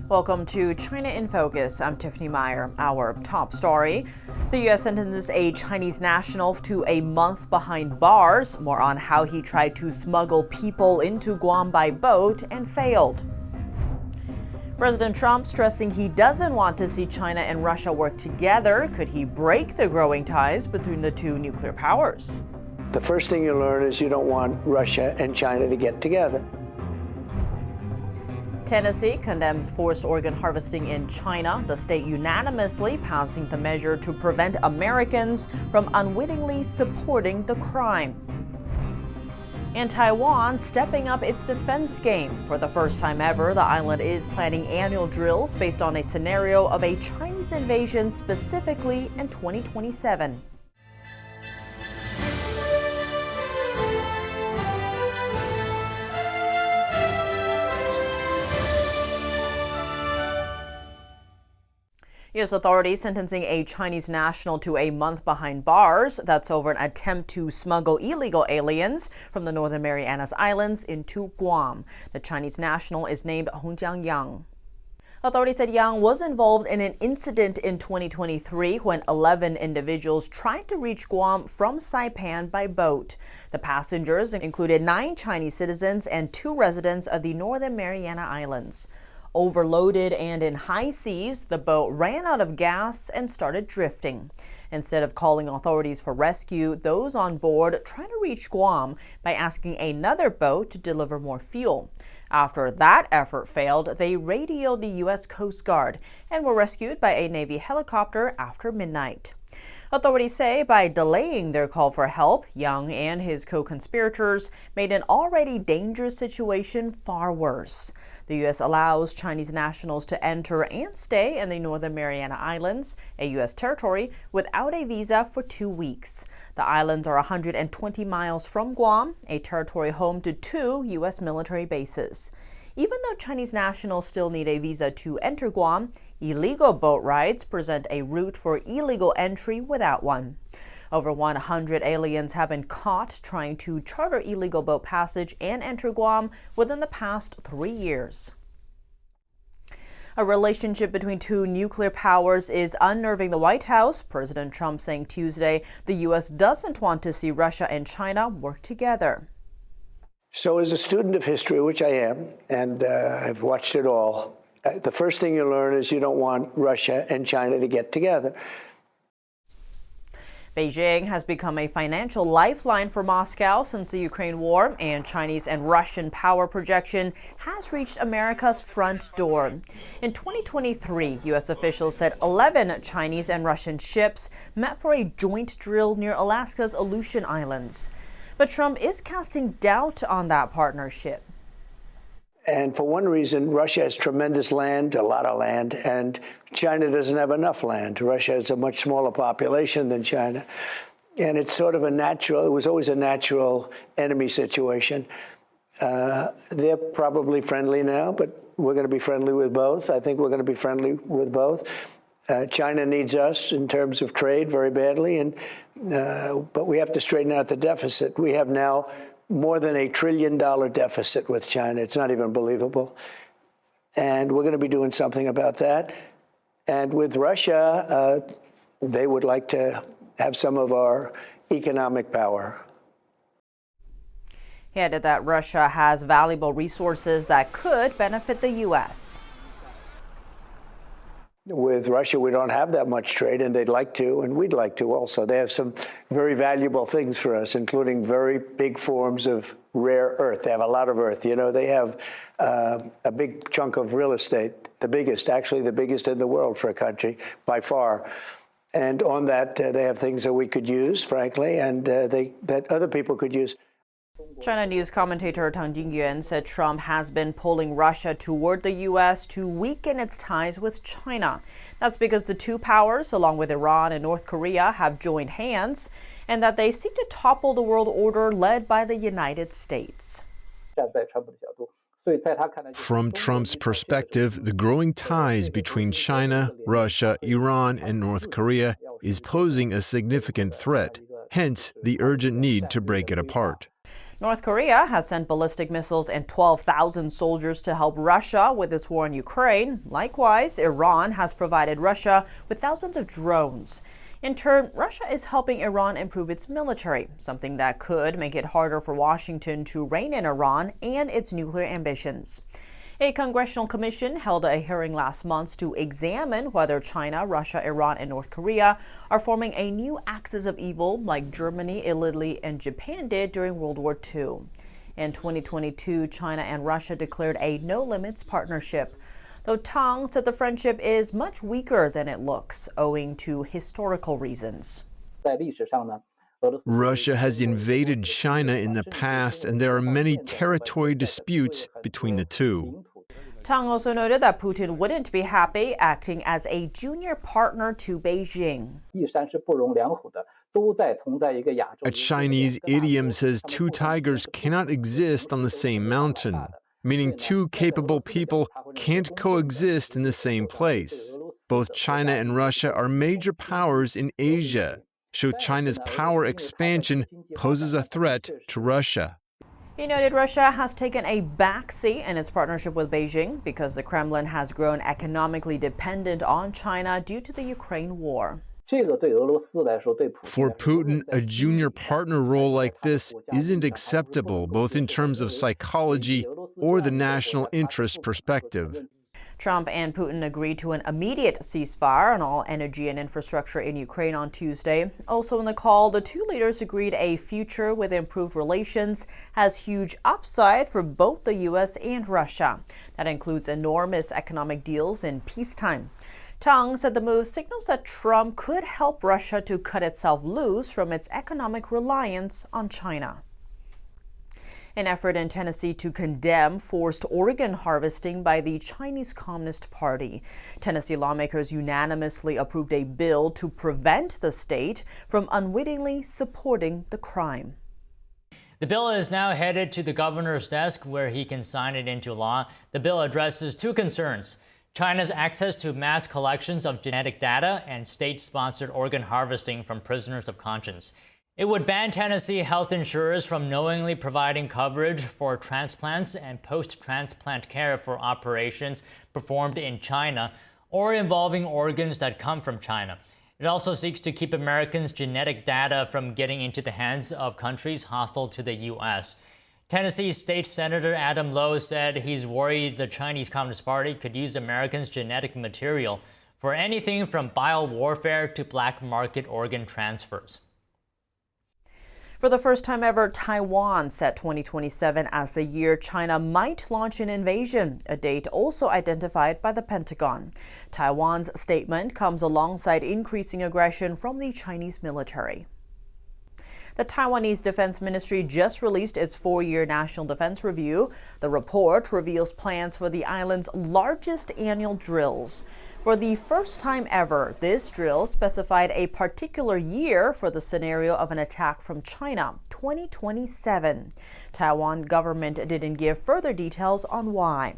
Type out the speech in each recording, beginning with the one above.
Welcome to China in Focus. I'm Tiffany Meyer. Our top story: the U.S. sentences a Chinese national to a month behind bars. More on how he tried to smuggle people into Guam by boat and failed. President Trump stressing he doesn't want to see China and Russia work together. Could he break the growing ties between the two nuclear powers? The first thing you learn is you don't want Russia and China to get together. Tennessee condemns forced organ harvesting in China, the state unanimously passing the measure to prevent Americans from unwittingly supporting the crime. And Taiwan stepping up its defense game. For the first time ever, the island is planning annual drills based on a scenario of a Chinese invasion, specifically in 2027. U.S. authorities sentencing a Chinese national to a month behind bars. That's over an attempt to smuggle illegal aliens from the Northern Marianas Islands into Guam. The Chinese national is named Hongjiang Yang. Authorities said Yang was involved in an incident in 2023 when 11 individuals tried to reach Guam from Saipan by boat. The passengers included 9 Chinese citizens and 2 residents of the Northern Mariana Islands. Overloaded and in high seas, the boat ran out of gas and started drifting. Instead of calling authorities for rescue, those on board tried to reach Guam by asking another boat to deliver more fuel. After that effort failed, they radioed the U.S. Coast Guard and were rescued by a Navy helicopter after midnight. Authorities say by delaying their call for help, Yang and his co-conspirators made an already dangerous situation far worse. The U.S. allows Chinese nationals to enter and stay in the Northern Mariana Islands, a U.S. territory, without a visa for 2 weeks. The islands are 120 miles from Guam, a territory home to 2 U.S. military bases. Even though Chinese nationals still need a visa to enter Guam, illegal boat rides present a route for illegal entry without one. Over 100 aliens have been caught trying to charter illegal boat passage and enter Guam within the past 3 years. A relationship between 2 nuclear powers is unnerving the White House. President Trump saying Tuesday the U.S. doesn't want to see Russia and China work together. So as a student of history, which I am, and I've watched it all, the first thing you learn is you don't want Russia and China to get together. Beijing has become a financial lifeline for Moscow since the Ukraine war, and Chinese and Russian power projection has reached America's front door. In 2023, U.S. officials said 11 Chinese and Russian ships met for a joint drill near Alaska's Aleutian Islands. But Trump is casting doubt on that partnership. And for one reason, Russia has tremendous land, a lot of land, and China doesn't have enough land. Russia has a much smaller population than China. And it's sort of it was always a natural enemy situation. They're probably friendly now, but we're going to be friendly with both. I think we're going to be friendly with both. China needs us in terms of trade very badly, but we have to straighten out the deficit. We have now more than $1 trillion deficit with China. It's not even believable. And we're going to be doing something about that. And with Russia, they would like to have some of our economic power. He added that Russia has valuable resources that could benefit the U.S. With Russia, we don't have that much trade, and they'd like to, and we'd like to also. They have some very valuable things for us, including very big forms of rare earth. They have a lot of earth. You know, they have a big chunk of real estate, the biggest in the world for a country by far. And on that, they have things that we could use, frankly, and that other people could use. China News commentator Tang Jingyuan said Trump has been pulling Russia toward the U.S. to weaken its ties with China. That's because the 2 powers, along with Iran and North Korea, have joined hands, and that they seek to topple the world order led by the United States. From Trump's perspective, the growing ties between China, Russia, Iran, and North Korea is posing a significant threat, hence the urgent need to break it apart. North Korea has sent ballistic missiles and 12,000 soldiers to help Russia with its war in Ukraine. Likewise, Iran has provided Russia with thousands of drones. In turn, Russia is helping Iran improve its military, something that could make it harder for Washington to rein in Iran and its nuclear ambitions. A congressional commission held a hearing last month to examine whether China, Russia, Iran, and North Korea are forming a new axis of evil like Germany, Italy, and Japan did during World War II. In 2022, China and Russia declared a no-limits partnership, though Tang said the friendship is much weaker than it looks, owing to historical reasons. Russia has invaded China in the past, and there are many territory disputes between the two. Tang also noted that Putin wouldn't be happy acting as a junior partner to Beijing. A Chinese idiom says two tigers cannot exist on the same mountain, meaning two capable people can't coexist in the same place. Both China and Russia are major powers in Asia, so China's power expansion poses a threat to Russia. He noted Russia has taken a backseat in its partnership with Beijing because the Kremlin has grown economically dependent on China due to the Ukraine war. For Putin, a junior partner role like this isn't acceptable, both in terms of psychology or the national interest perspective. Trump and Putin agreed to an immediate ceasefire on all energy and infrastructure in Ukraine on Tuesday. Also in the call, the two leaders agreed a future with improved relations has huge upside for both the U.S. and Russia. That includes enormous economic deals in peacetime. Tang said the move signals that Trump could help Russia to cut itself loose from its economic reliance on China. An effort in Tennessee to condemn forced organ harvesting by the Chinese Communist Party. Tennessee lawmakers unanimously approved a bill to prevent the state from unwittingly supporting the crime. The bill is now headed to the governor's desk where he can sign it into law. The bill addresses two concerns: China's access to mass collections of genetic data and state-sponsored organ harvesting from prisoners of conscience. It would ban Tennessee health insurers from knowingly providing coverage for transplants and post-transplant care for operations performed in China or involving organs that come from China. It also seeks to keep Americans' genetic data from getting into the hands of countries hostile to the U.S. Tennessee State Senator Adam Lowe said he's worried the Chinese Communist Party could use Americans' genetic material for anything from biowarfare to black market organ transfers. For the first time ever, Taiwan set 2027 as the year China might launch an invasion, a date also identified by the Pentagon. Taiwan's statement comes alongside increasing aggression from the Chinese military. The Taiwanese Defense Ministry just released its 4-year National Defense Review. The report reveals plans for the island's largest annual drills. For the first time ever, this drill specified a particular year for the scenario of an attack from China, 2027. Taiwan government didn't give further details on why.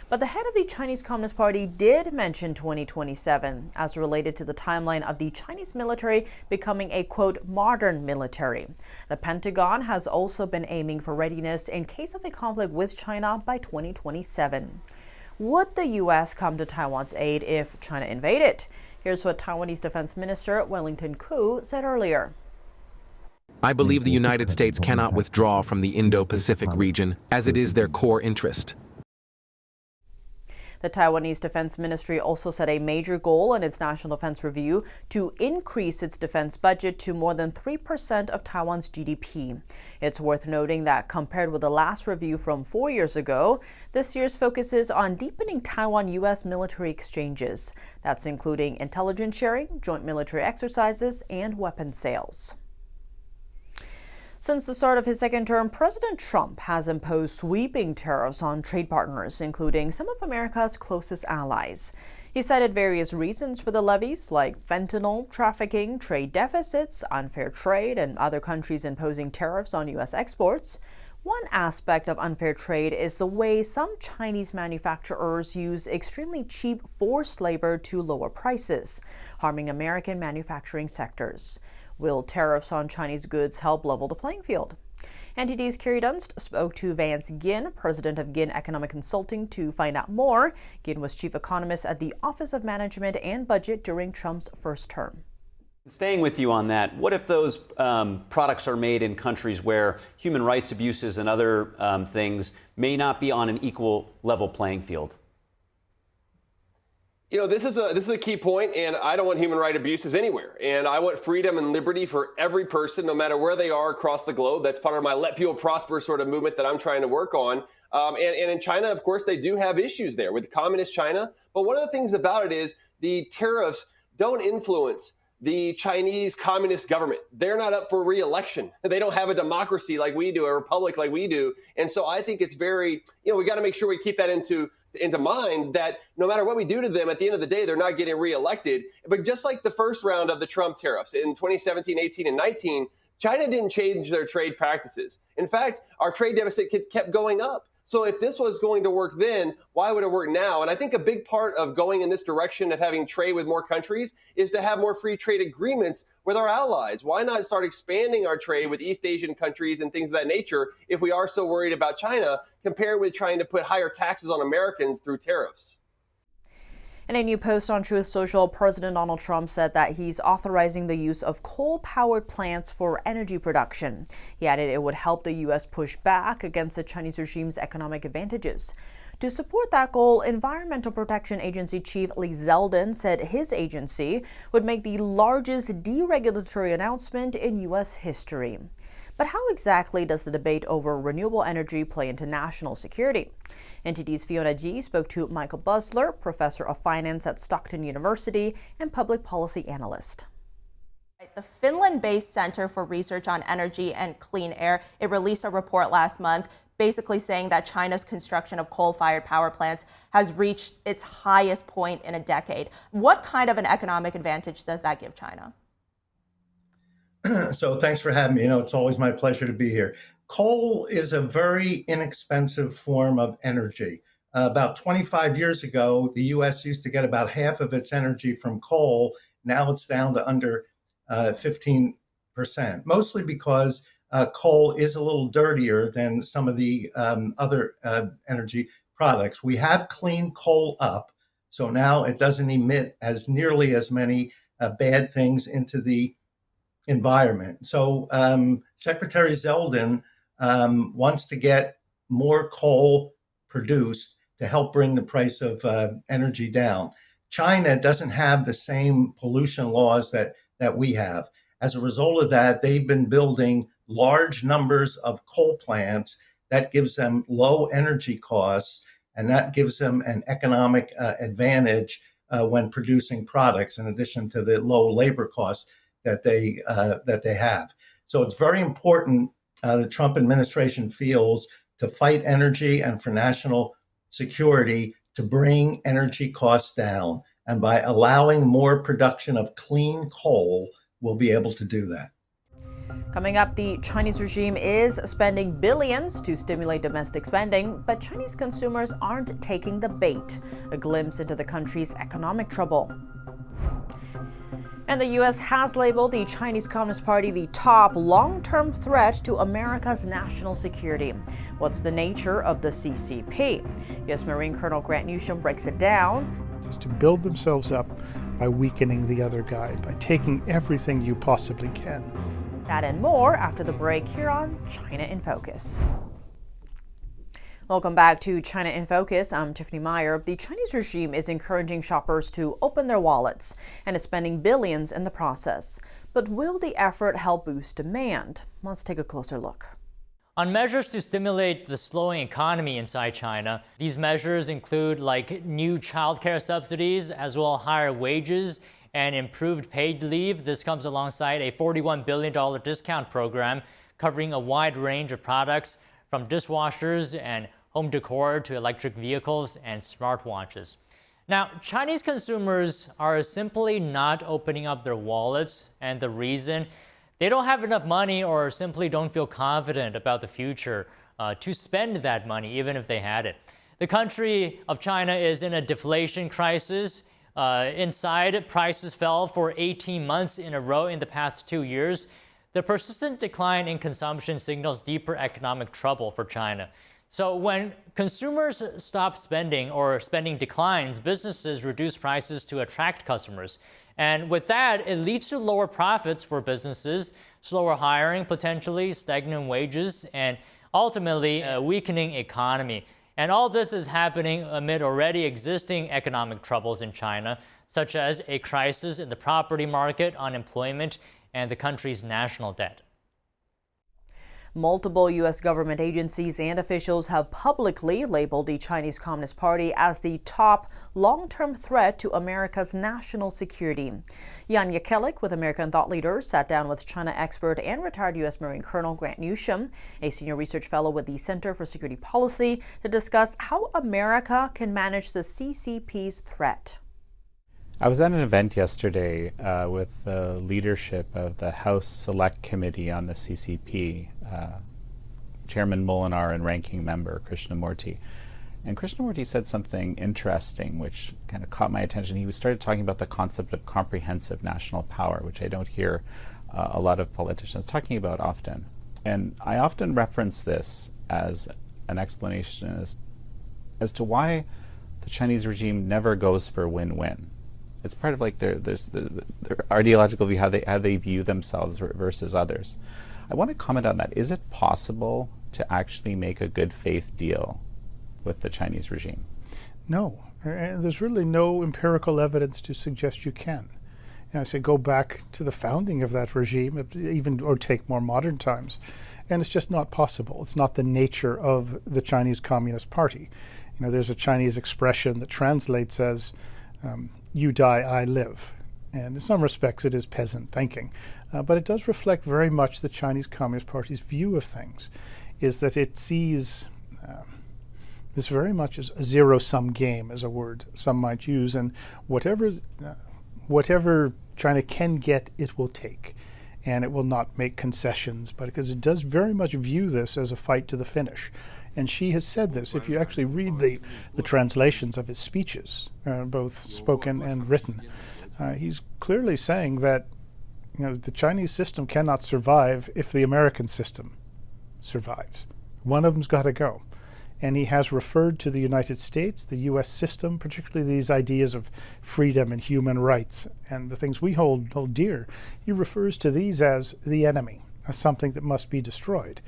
But the head of the Chinese Communist Party did mention 2027 as related to the timeline of the Chinese military becoming a, quote, modern military. The Pentagon has also been aiming for readiness in case of a conflict with China by 2027. Would the U.S. come to Taiwan's aid if China invaded? Here's what Taiwanese Defense Minister Wellington Koo said earlier. I believe the United States cannot withdraw from the Indo-Pacific region, as it is their core interest. The Taiwanese Defense Ministry also set a major goal in its National Defense Review to increase its defense budget to more than 3% of Taiwan's GDP. It's worth noting that compared with the last review from 4 years ago, this year's focuses on deepening Taiwan-U.S. military exchanges. That's including intelligence sharing, joint military exercises, and weapons sales. Since the start of his second term, President Trump has imposed sweeping tariffs on trade partners, including some of America's closest allies. He cited various reasons for the levies, like fentanyl trafficking, trade deficits, unfair trade, and other countries imposing tariffs on U.S. exports. One aspect of unfair trade is the way some Chinese manufacturers use extremely cheap forced labor to lower prices, harming American manufacturing sectors. Will tariffs on Chinese goods help level the playing field? NTD's Carrie Dunst spoke to Vance Ginn, president of Ginn Economic Consulting, to find out more. Ginn was chief economist at the Office of Management and Budget during Trump's first term. Staying with you on that, what if those products are made in countries where human rights abuses and other things may not be on an equal level playing field? You know, this is a key point, and I don't want human rights abuses anywhere. And I want freedom and liberty for every person, no matter where they are across the globe. That's part of my Let People Prosper sort of movement that I'm trying to work on. And in China, of course, they do have issues there with communist China. But one of the things about it is the tariffs don't influence the Chinese communist government. They're not up for re-election. They don't have a democracy like we do, a republic like we do. And so I think it's very, we got to make sure we keep that into mind, that no matter what we do to them, at the end of the day, they're not getting re-elected. But just like the first round of the Trump tariffs in 2017, 18, and 19, China didn't change their trade practices. In fact, our trade deficit kept going up. So if this was going to work then, why would it work now? And I think a big part of going in this direction of having trade with more countries is to have more free trade agreements with our allies. Why not start expanding our trade with East Asian countries and things of that nature if we are so worried about China, compared with trying to put higher taxes on Americans through tariffs? In a new post on Truth Social, President Donald Trump said that he's authorizing the use of coal-powered plants for energy production. He added it would help the U.S. push back against the Chinese regime's economic advantages. To support that goal, Environmental Protection Agency Chief Lee Zeldin said his agency would make the largest deregulatory announcement in U.S. history. But how exactly does the debate over renewable energy play into national security? NTD's Fiona G spoke to Michael Busler, professor of finance at Stockton University and public policy analyst. The Finland-based Center for Research on Energy and Clean Air, it released a report last month basically saying that China's construction of coal-fired power plants has reached its highest point in a decade. What kind of an economic advantage does that give China? So thanks for having me. It's always my pleasure to be here. Coal is a very inexpensive form of energy. About 25 years ago, the U.S. used to get about half of its energy from coal. Now it's down to under 15%, mostly because coal is a little dirtier than some of the other energy products. We have cleaned coal up, so now it doesn't emit as nearly as many bad things into the environment. So Secretary Zeldin wants to get more coal produced to help bring the price of energy down. China doesn't have the same pollution laws that we have. As a result of that, they've been building large numbers of coal plants. That gives them low energy costs, and that gives them an economic advantage when producing products, in addition to the low labor costs that they have. So it's very important, the Trump administration feels, to fight energy and for national security, to bring energy costs down. And by allowing more production of clean coal, we'll be able to do that. Coming up, the Chinese regime is spending billions to stimulate domestic spending, but Chinese consumers aren't taking the bait. A glimpse into the country's economic trouble. And the U.S. has labeled the Chinese Communist Party the top long-term threat to America's national security. What's the nature of the CCP? U.S. Marine Colonel Grant Newsham breaks it down. Is to build themselves up by weakening the other guy, by taking everything you possibly can. That and more after the break here on China in Focus. Welcome back to China in Focus. I'm Tiffany Meyer. The Chinese regime is encouraging shoppers to open their wallets and is spending billions in the process. But will the effort help boost demand? Let's take a closer look. On measures to stimulate the slowing economy inside China, these measures include new childcare subsidies, as well as higher wages and improved paid leave. This comes alongside a $41 billion discount program covering a wide range of products from dishwashers and home decor to electric vehicles and smartwatches. Now, Chinese consumers are simply not opening up their wallets, and the reason, they don't have enough money or simply don't feel confident about the future to spend that money, even if they had it. The country of China is in a deflation crisis. Inside, prices fell for 18 months in a row in the past 2 years. The persistent decline in consumption signals deeper economic trouble for China. So when consumers stop spending or spending declines, businesses reduce prices to attract customers. And with that, it leads to lower profits for businesses, slower hiring potentially, stagnant wages, and ultimately a weakening economy. And all this is happening amid already existing economic troubles in China, such as a crisis in the property market, unemployment, and the country's national debt. Multiple U.S. government agencies and officials have publicly labeled the Chinese Communist Party as the top long-term threat to America's national security. Jan Jekielek with American Thought Leaders sat down with China expert and retired U.S. Marine Colonel Grant Newsham, a senior research fellow with the Center for Security Policy, to discuss how America can manage the CCP's threat. I was at an event yesterday with the leadership of the House Select Committee on the CCP, Chairman Molinar and Ranking Member Krishnamurti. And Krishnamurti said something interesting which kind of caught my attention. He started talking about the concept of comprehensive national power, which I don't hear a lot of politicians talking about often. And I often reference this as an explanation as to why the Chinese regime never goes for win-win. It's part of like their ideological view, how they view themselves versus others. I want to comment on that. Is it possible to actually make a good faith deal with the Chinese regime? No, and there's really no empirical evidence to suggest you can. And I say go back to the founding of that regime, even or take more modern times, and it's just not possible. It's not the nature of the Chinese Communist Party. You know, there's a Chinese expression that translates as you die, I live. And in some respects it is peasant thinking. But it does reflect very much the Chinese Communist Party's view of things, is that it sees this very much as a zero-sum game, as a word some might use, and whatever China can get, it will take. And it will not make concessions, but because it does very much view this as a fight to the finish. And she has said this. If you actually read the translations of his speeches, both spoken and written, he's clearly saying that the Chinese system cannot survive if the American system survives. One of them's got to go. And he has referred to the United States, the U.S. system, particularly these ideas of freedom and human rights and the things we hold dear. He refers to these as the enemy, as something that must be destroyed.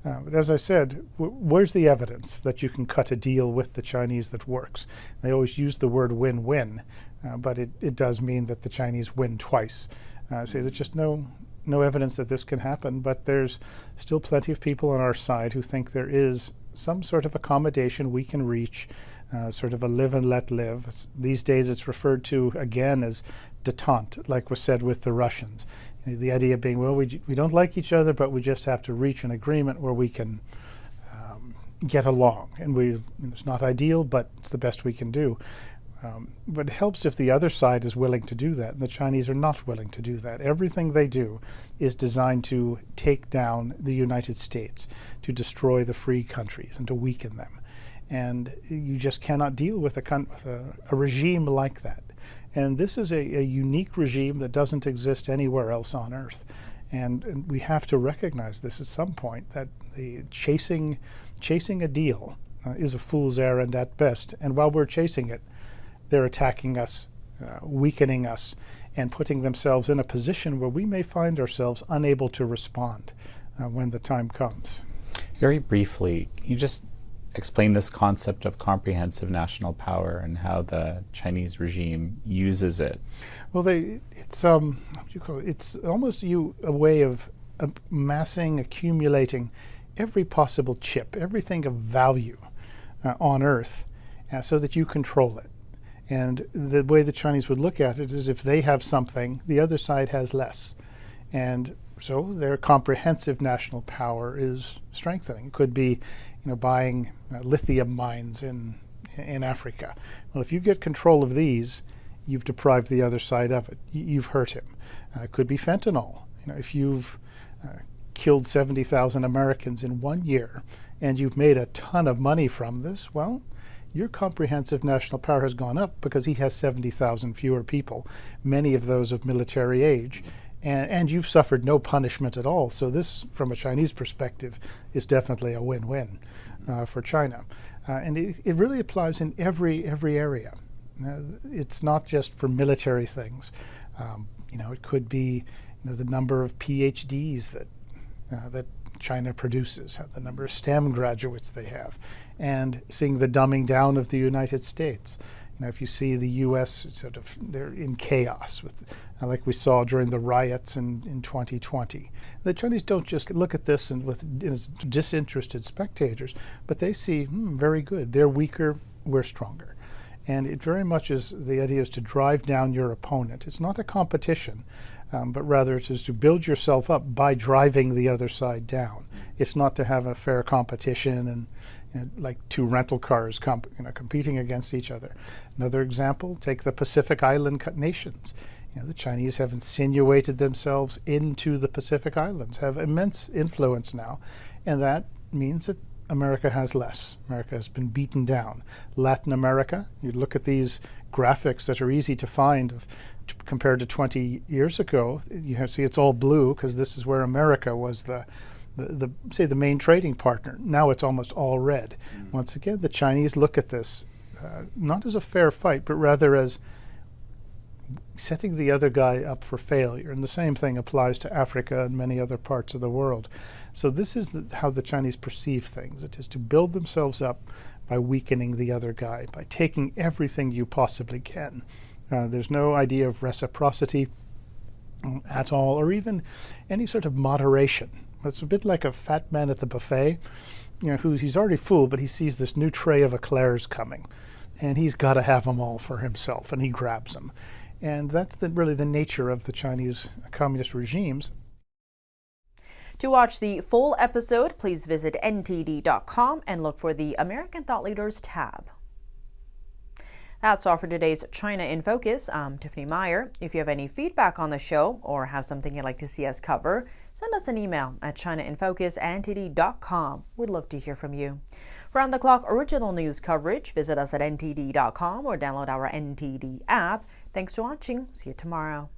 But as I said, where's the evidence that you can cut a deal with the Chinese that works? They always use the word win-win, but it does mean that the Chinese win twice. So there's just no evidence that this can happen, but there's still plenty of people on our side who think there is some sort of accommodation we can reach, sort of a live and let live. These days it's referred to again as détente, like was said with the Russians. The idea being, well, we don't like each other, but we just have to reach an agreement where we can get along. And it's not ideal, but it's the best we can do. But it helps if the other side is willing to do that, and the Chinese are not willing to do that. Everything they do is designed to take down the United States, to destroy the free countries, and to weaken them. And you just cannot deal with a regime like that. And this is a unique regime that doesn't exist anywhere else on Earth. And we have to recognize this at some point, that the chasing a deal is a fool's errand at best. And while we're chasing it, they're attacking us, weakening us, and putting themselves in a position where we may find ourselves unable to respond when the time comes. Very briefly, you just explain this concept of comprehensive national power and how the Chinese regime uses it. Well, it's almost a way of amassing, accumulating every possible chip, everything of value on Earth, so that you control it. And the way the Chinese would look at it is if they have something, the other side has less. And so their comprehensive national power is strengthening. It could be buying lithium mines in Africa. Well, if you get control of these, you've deprived the other side of it. You've hurt him. It could be fentanyl. If you've killed 70,000 Americans in 1 year and you've made a ton of money from this, well, your comprehensive national power has gone up because he has 70,000 fewer people, many of those of military age. and you've suffered no punishment at all. So this, from a Chinese perspective, is definitely a win-win for China. And it really applies in every area. It's not just for military things. It could be the number of PhDs that China produces, the number of STEM graduates they have, and seeing the dumbing down of the United States. If you see the U.S. they're in chaos, like we saw during the riots in 2020. The Chinese don't just look at this as disinterested spectators, but they see, very good, they're weaker, we're stronger. And it very much is, the idea is to drive down your opponent. It's not a competition, but rather it is to build yourself up by driving the other side down. It's not to have a fair competition and like two rental cars competing against each other. Another example, take the Pacific Island nations. The Chinese have insinuated themselves into the Pacific Islands, have immense influence now, and that means that America has less. America has been beaten down. Latin America, you look at these graphics that are easy to find compared to 20 years ago, you see it's all blue because this is where America was the main trading partner. Now it's almost all red. Once again, the Chinese look at this not as a fair fight, but rather as setting the other guy up for failure. And the same thing applies to Africa and many other parts of the world. So this is how the Chinese perceive things. It is to build themselves up by weakening the other guy, by taking everything you possibly can. There's no idea of reciprocity at all, or even any sort of moderation. It's a bit like a fat man at the buffet, he's already full, but he sees this new tray of eclairs coming, and he's got to have them all for himself, and he grabs them. And that's really the nature of the Chinese communist regimes. To watch the full episode, please visit ntd.com and look for the American Thought Leaders tab. That's all for today's China in Focus. I'm Tiffany Meyer. If you have any feedback on the show or have something you'd like to see us cover, send us an email at chinainfocus@ntd.com. We'd love to hear from you. For on-the-clock original news coverage, visit us at ntd.com or download our NTD app. Thanks for watching. See you tomorrow.